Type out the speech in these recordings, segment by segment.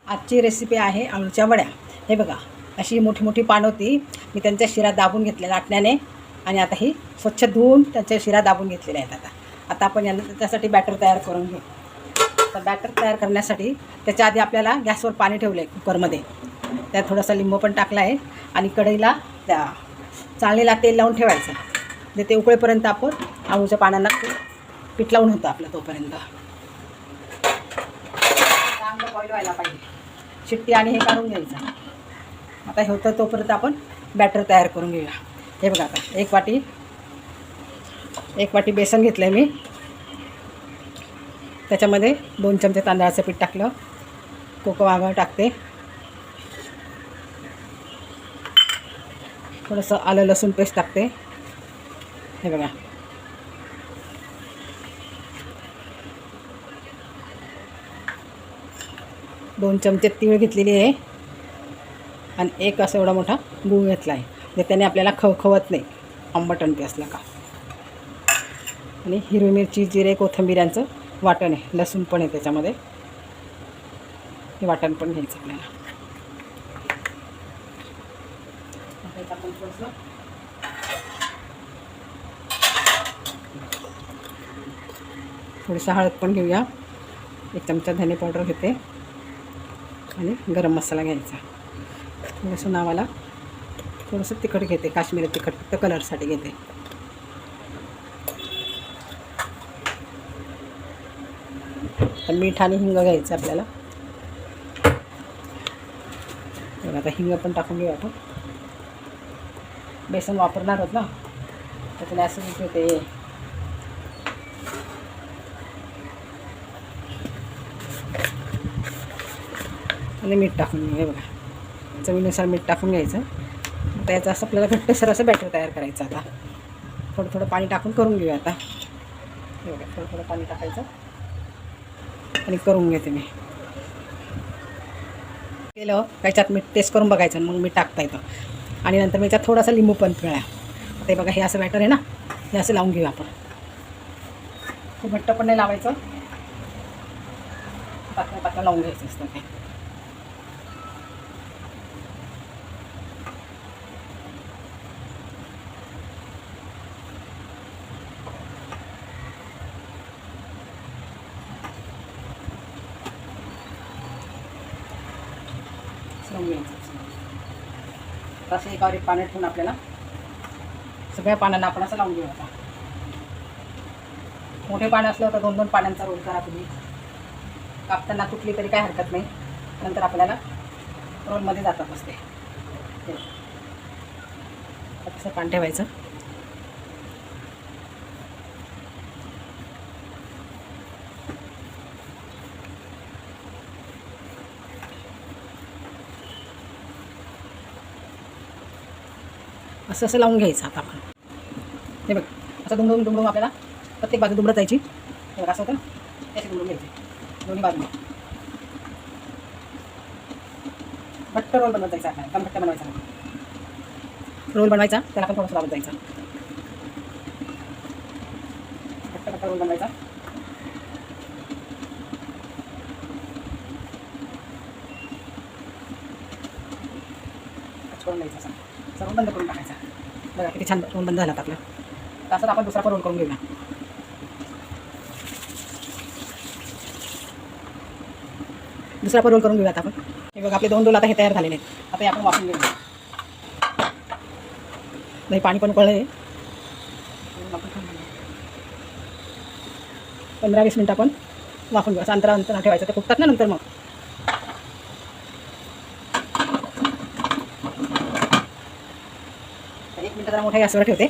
आजची रेसिपी आहे आळूच्या वड्या। हे बघा, अशी मोठी मोठी पान होती, मी त्यांच्या शिरा दाबून घेतल्या लाटण्याने आणि आता ही स्वच्छ धुवून त्यांच्या शिरा दाबून घेतलेल्या आहेत। आता आपण यांना त्यासाठी बॅटर तयार करून घेऊ। तर बॅटर तयार करण्यासाठी त्याच्या आधी आपल्याला गॅसवर पाणी ठेवलं आहे कुकरमध्ये, त्यात थोडासा लिंबू पण टाकला आहे आणि कढईला त्या चाळणीला तेल लावून ठेवायचं। म्हणजे ते उकळेपर्यंत आपण आळूच्या पानांना पीठ लावून होतं आपलं, तोपर्यंत चांगलं बॉईल व्हायला पाहिजे, शिट्टी आणि हे काढून घ्यायचं। आता हे होतं तोपर्यंत आपण बॅटर तयार करून घेऊया। हे बघा, आता एक वाटी बेसन घेतलं आहे मी, त्याच्यामध्ये 2 चमचे तांदळाचं पीठ टाकलं, कोको आगळ टाकते, थोडंसं आलं लसूण पेस्ट टाकते। हे बघा, दोन चमचे तीळ घेतलेली आहे आणि एक असा एवढा मोठा गूळ घेतला आहे, जे त्याने आपल्याला खवखवत नाही आंबट आणते असलं का। आणि हिरवी मिरची, जिरे, कोथिंबीर यांचं वाटण आहे, लसूण पण आहे त्याच्यामध्ये, हे वाटण पण घ्यायचं आपल्याला। आपण थोडीशी हळद पण घेऊया, 1 चमचा धने पावडर घेते आणि गरम मसाला घ्यायचा, थोडंसं नावाला थोडंसं तिखट घेते, काश्मीरी तिखट फक्त कलरसाठी घेते। तर मीठ आणि हिंग घ्यायचं आपल्याला। आता हिंग पण टाकून घेऊ आपण, बेसन वापरणार आहोत ना, त्याच्याने ॲसिडिटी होते। आणि मीठ टाकून घेऊ, हे बघा चवीनुसार मीठ टाकून घ्यायचं। आता याचं असं आपल्याला घट्टसर असं बॅटर तयार करायचं। आता थोडं थोडं पाणी टाकून करून घेऊया। आता हे बघा, थोडं थोडं पाणी टाकायचं आणि करून घेते मी। केलं त्याच्यात मीठ टेस्ट करून बघायचं, मग मी टाकता येतं आणि नंतर मी त्याच्यात थोडासा लिंबू पण पिळा। ते बघा, हे असं बॅटर आहे ना, हे असं लावून घेऊया आपण। खूप घट्ट पण नाही लावायचं, पातळ पातळ लावून घ्यायचं असतं ते। असं एकावर एक पाणी ठेवून आपल्याला सगळ्या पानांना आपण असं लावून घेऊ। आता मोठे पाणी असलं तर 2-2 पाण्यांचा रोल करा तुम्ही, कापताना तुटली तरी काय हरकत नाही, नंतर आपल्याला रोलमध्ये जातात असते। असं पाणी ठेवायचं, असं असं लावून घ्यायचं। आता आपण हे बघ, असं दुमडून आपल्याला प्रत्येक बाजू दुमडत जायची। हे बघा, असं होतं, त्याची दुमडून घ्यायची दोन्ही बाजूने, घट्ट रोल बनवत जायचा आपल्याला, एकदम घट्ट बनवायचा रोल बनवायचा, त्याला पण थोडंसं लावत जायचं, घट्ट रोल बनवायचा। करून घ्यायचा, असं सर्व बंद करून टाकायचा। बघा किती छान रोल बंद झाला आपला। तसंच आपण दुसरा पण रोल करून घेऊया। दुसरा पण रोल करून घेऊयात आपण। हे बघा, आपले 2 रोल आता हे तयार झालेले आहेत। आता हे आपण वाफून घेऊया। नाही, पाणी पण उकळलं आहे, 15-20 मिनटं आपण वाफून घेऊ। असं अंतरा ठेवायचं, ते फुटतात ना नंतर। मग 1 मिनटं जरा मोठ्या गॅसवर ठेवते,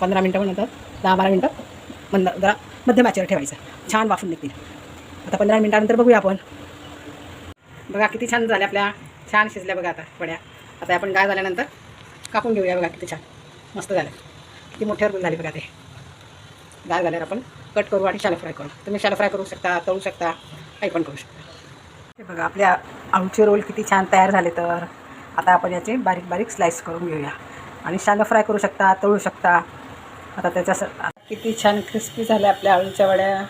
15 मिनटं पण नंतर 10-12 मिनटं जरा मध्यम आचेवर ठेवायचं, छान वाफून निघतील। आता 15 मिनटानंतर बघूया आपण। बघा किती छान झाल्या आपल्या, छान शिजल्या बघा आता वड्या। आता आपण गार झाल्यानंतर कापून घेऊया। बघा किती छान मस्त झालं, किती मोठ्यावर झाले बघा ते। गार झाल्यावर आपण कट करू आणि शॅलो फ्राय करू। तुम्ही शॅलो फ्राय करू शकता, तळू शकता, काही पण करू शकता। हे बघा, आपल्या आळूचे रोल किती छान तयार झाले। तर आता आपण याचे बारीक बारीक स्लाइस करून घेऊया आणि शॅलो फ्राय करू शकता, तळू शकता। आता त्याच्या किती छान क्रिस्पी झाल्या आपल्या आळूच्या वड्या।